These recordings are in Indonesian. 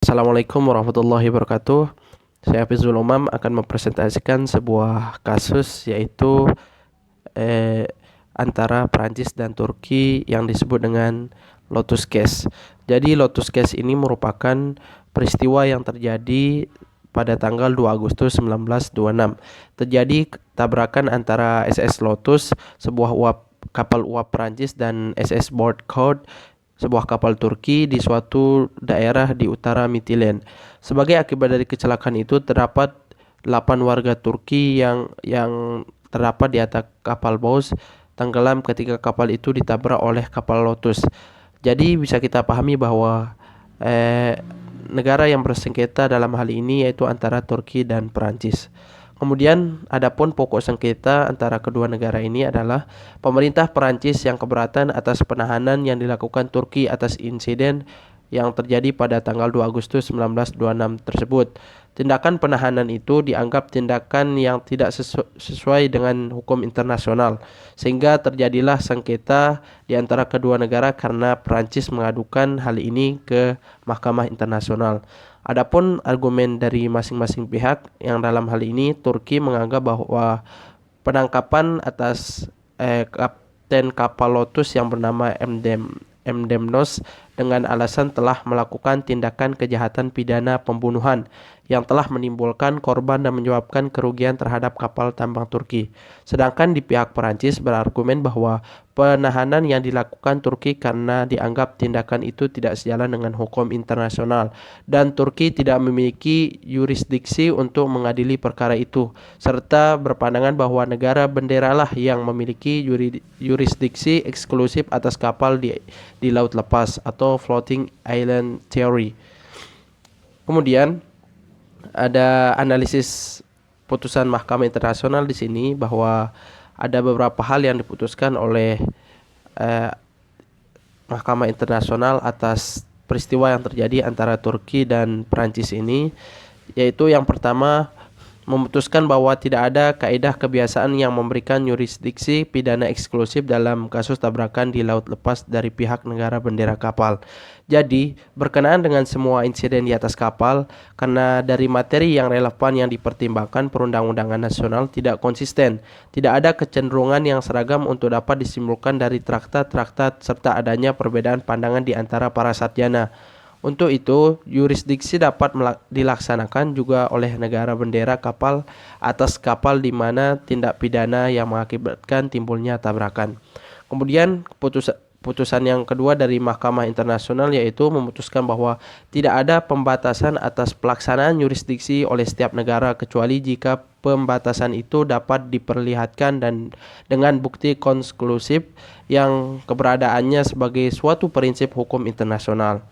Assalamualaikum warahmatullahi wabarakatuh. Saya Hafizul Umam akan mempresentasikan sebuah kasus yaitu eh, antara Prancis dan Turki yang disebut dengan Lotus Case. Jadi Lotus Case ini merupakan peristiwa yang terjadi pada tanggal 2 Agustus 1926. Terjadi tabrakan antara SS Lotus, sebuah kapal uap Prancis, dan SS Bordcode, sebuah kapal Turki di suatu daerah di utara Mittelland. Sebagai akibat dari kecelakaan itu terdapat 8 warga Turki yang terdapat di atas kapal Bose tenggelam ketika kapal itu ditabrak oleh kapal Lotus. Jadi bisa kita pahami bahwa negara yang bersengketa dalam hal ini yaitu antara Turki dan Perancis. Kemudian adapun pokok sengketa antara kedua negara ini adalah pemerintah Perancis yang keberatan atas penahanan yang dilakukan Turki atas insiden yang terjadi pada tanggal 2 Agustus 1926 tersebut. Tindakan penahanan itu dianggap tindakan yang tidak sesuai dengan hukum internasional, sehingga terjadilah sengketa di antara kedua negara karena Perancis mengadukan hal ini ke Mahkamah Internasional. Adapun argumen dari masing-masing pihak, yang dalam hal ini Turki menganggap bahwa penangkapan atas kapten kapal Lotus yang bernama Mdemnos dengan alasan telah melakukan tindakan kejahatan pidana pembunuhan yang telah menimbulkan korban dan menyebabkan kerugian terhadap kapal tambang Turki. Sedangkan di pihak Perancis berargumen bahwa penahanan yang dilakukan Turki karena dianggap tindakan itu tidak sejalan dengan hukum internasional dan Turki tidak memiliki yurisdiksi untuk mengadili perkara itu, serta berpandangan bahwa negara benderalah yang memiliki yurisdiksi eksklusif atas kapal di laut lepas atau floating island theory. Kemudian ada analisis putusan Mahkamah Internasional di sini bahwa ada beberapa hal yang diputuskan oleh Mahkamah Internasional atas peristiwa yang terjadi antara Turki dan Perancis ini, yaitu yang pertama memutuskan bahwa tidak ada kaidah kebiasaan yang memberikan yurisdiksi pidana eksklusif dalam kasus tabrakan di laut lepas dari pihak negara bendera kapal. Jadi, berkenaan dengan semua insiden di atas kapal, karena dari materi yang relevan yang dipertimbangkan perundang-undangan nasional tidak konsisten, tidak ada kecenderungan yang seragam untuk dapat disimpulkan dari traktat-traktat serta adanya perbedaan pandangan di antara para sarjana. Untuk itu, yurisdiksi dapat dilaksanakan juga oleh negara bendera kapal atas kapal di mana tindak pidana yang mengakibatkan timbulnya tabrakan. Kemudian putusan yang kedua dari Mahkamah Internasional yaitu memutuskan bahwa tidak ada pembatasan atas pelaksanaan yurisdiksi oleh setiap negara kecuali jika pembatasan itu dapat diperlihatkan dan dengan bukti konklusif yang keberadaannya sebagai suatu prinsip hukum internasional.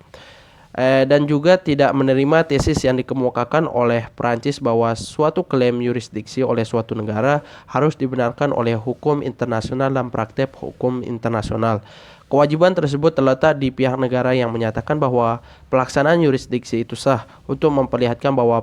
Dan juga tidak menerima tesis yang dikemukakan oleh Perancis bahwa suatu klaim yurisdiksi oleh suatu negara harus dibenarkan oleh hukum internasional dan praktek hukum internasional. Kewajiban tersebut terletak di pihak negara yang menyatakan bahwa pelaksanaan yurisdiksi itu sah untuk memperlihatkan bahwa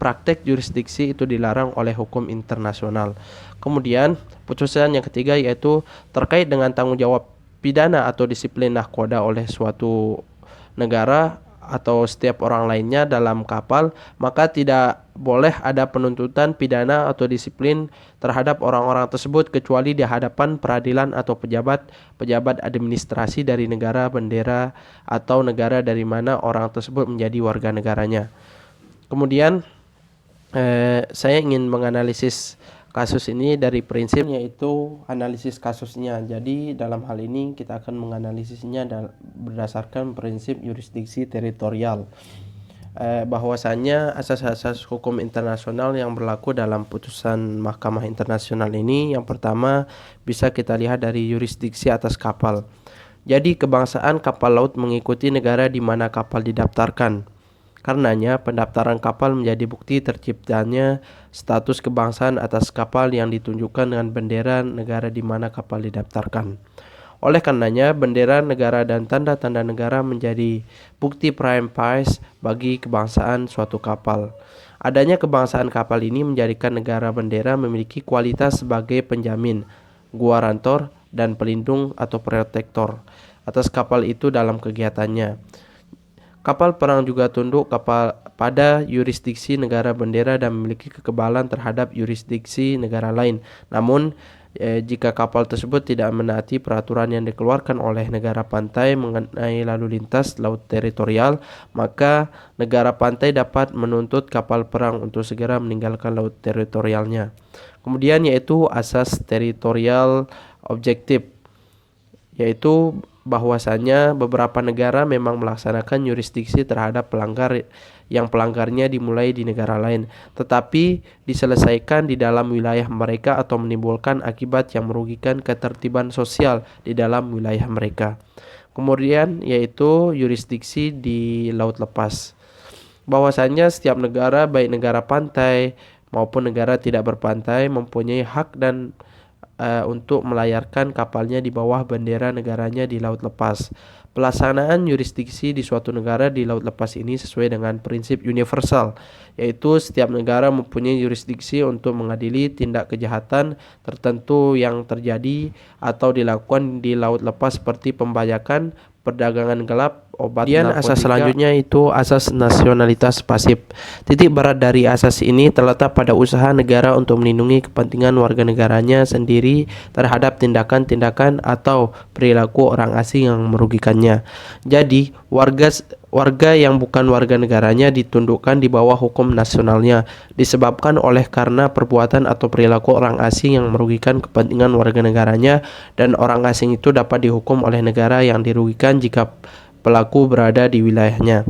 praktek yurisdiksi itu dilarang oleh hukum internasional. Kemudian putusan yang ketiga yaitu terkait dengan tanggung jawab pidana atau disiplin nahkoda oleh suatu negara atau setiap orang lainnya dalam kapal, maka tidak boleh ada penuntutan pidana atau disiplin terhadap orang-orang tersebut kecuali di hadapan peradilan atau pejabat administrasi dari negara bendera atau negara dari mana orang tersebut menjadi warga negaranya. Kemudian saya ingin menganalisis kasus ini dari prinsip yaitu analisis kasusnya. Jadi dalam hal ini kita akan menganalisisnya berdasarkan prinsip yurisdiksi teritorial. Bahwasannya asas-asas hukum internasional yang berlaku dalam putusan Mahkamah Internasional ini, yang pertama bisa kita lihat dari yurisdiksi atas kapal. Jadi kebangsaan kapal laut mengikuti negara di mana kapal didaftarkan. Karenanya, pendaftaran kapal menjadi bukti terciptanya status kebangsaan atas kapal yang ditunjukkan dengan bendera negara di mana kapal didaftarkan. Oleh karenanya, bendera negara dan tanda-tanda negara menjadi bukti prima facie bagi kebangsaan suatu kapal. Adanya kebangsaan kapal ini menjadikan negara bendera memiliki kualitas sebagai penjamin, guarantor, dan pelindung atau protektor atas kapal itu dalam kegiatannya. Kapal perang juga tunduk pada yurisdiksi negara bendera dan memiliki kekebalan terhadap yurisdiksi negara lain. Namun, jika kapal tersebut tidak menaati peraturan yang dikeluarkan oleh negara pantai mengenai lalu lintas laut teritorial, maka negara pantai dapat menuntut kapal perang untuk segera meninggalkan laut teritorialnya. Kemudian yaitu asas teritorial objektif, yaitu bahwasanya beberapa negara memang melaksanakan yurisdiksi terhadap pelanggarnya dimulai di negara lain, tetapi diselesaikan di dalam wilayah mereka atau menimbulkan akibat yang merugikan ketertiban sosial di dalam wilayah mereka. Kemudian yaitu yurisdiksi di laut lepas, bahwasanya setiap negara, baik negara pantai maupun negara tidak berpantai, mempunyai hak dan untuk melayarkan kapalnya di bawah bendera negaranya di laut lepas. Pelaksanaan yurisdiksi di suatu negara di laut lepas ini sesuai dengan prinsip universal, yaitu setiap negara mempunyai yurisdiksi untuk mengadili tindak kejahatan tertentu yang terjadi atau dilakukan di laut lepas seperti pembajakan, perdagangan gelap, obat narkotika. Asas selanjutnya itu asas nasionalitas pasif. Titik berat dari asas ini terletak pada usaha negara untuk melindungi kepentingan warga negaranya sendiri terhadap tindakan-tindakan atau perilaku orang asing yang merugikannya. Jadi, warga yang bukan warga negaranya ditundukkan di bawah hukum nasionalnya disebabkan oleh karena perbuatan atau perilaku orang asing yang merugikan kepentingan warga negaranya, dan orang asing itu dapat dihukum oleh negara yang dirugikan jika pelaku berada di wilayahnya.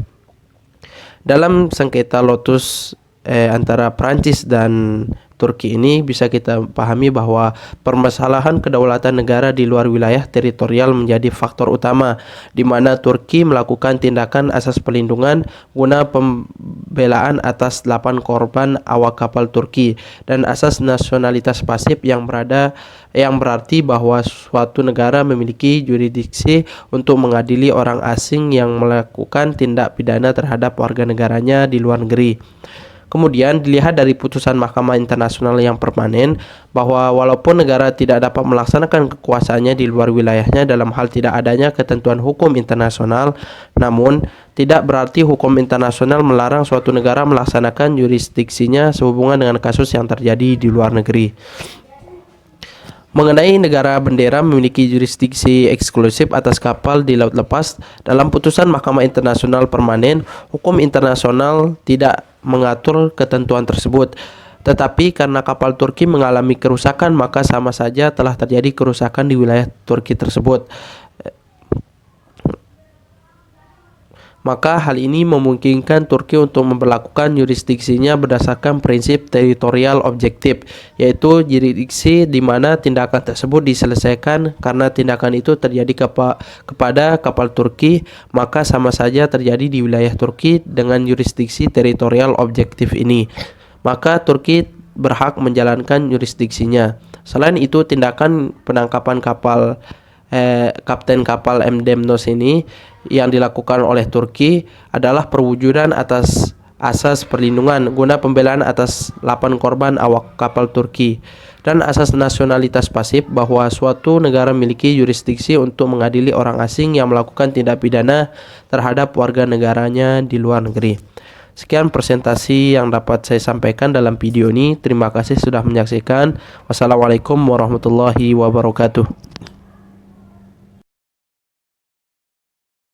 Dalam sengketa Lotus antara Prancis dan Turki ini bisa kita pahami bahwa permasalahan kedaulatan negara di luar wilayah teritorial menjadi faktor utama di mana Turki melakukan tindakan asas perlindungan guna pembelaan atas 8 korban awak kapal Turki, dan asas nasionalitas pasif yang berarti bahwa suatu negara memiliki jurisdiksi untuk mengadili orang asing yang melakukan tindak pidana terhadap warga negaranya di luar negeri. Kemudian dilihat dari putusan Mahkamah Internasional yang permanen bahwa walaupun negara tidak dapat melaksanakan kekuasaannya di luar wilayahnya dalam hal tidak adanya ketentuan hukum internasional, namun tidak berarti hukum internasional melarang suatu negara melaksanakan jurisdiksinya sehubungan dengan kasus yang terjadi di luar negeri. Mengenai negara bendera memiliki jurisdiksi eksklusif atas kapal di laut lepas, dalam putusan Mahkamah Internasional Permanen, hukum internasional tidak mengatur ketentuan tersebut. Tetapi karena kapal Turki mengalami kerusakan, maka sama saja telah terjadi kerusakan di wilayah Turki tersebut. Maka hal ini memungkinkan Turki untuk memperlakukan yurisdiksinya berdasarkan prinsip teritorial objektif, yaitu jurisdiksi di mana tindakan tersebut diselesaikan karena tindakan itu terjadi kepada kapal Turki, maka sama saja terjadi di wilayah Turki dengan yurisdiksi teritorial objektif ini. Maka Turki berhak menjalankan yurisdiksinya. Selain itu, tindakan penangkapan kapten kapal MD Mnos ini yang dilakukan oleh Turki adalah perwujudan atas asas perlindungan guna pembelaan atas 8 korban awak kapal Turki, dan asas nasionalitas pasif bahwa suatu negara memiliki yurisdiksi untuk mengadili orang asing yang melakukan tindak pidana terhadap warga negaranya di luar negeri. Sekian presentasi yang dapat saya sampaikan dalam video ini. Terima kasih sudah menyaksikan. Wassalamualaikum warahmatullahi wabarakatuh.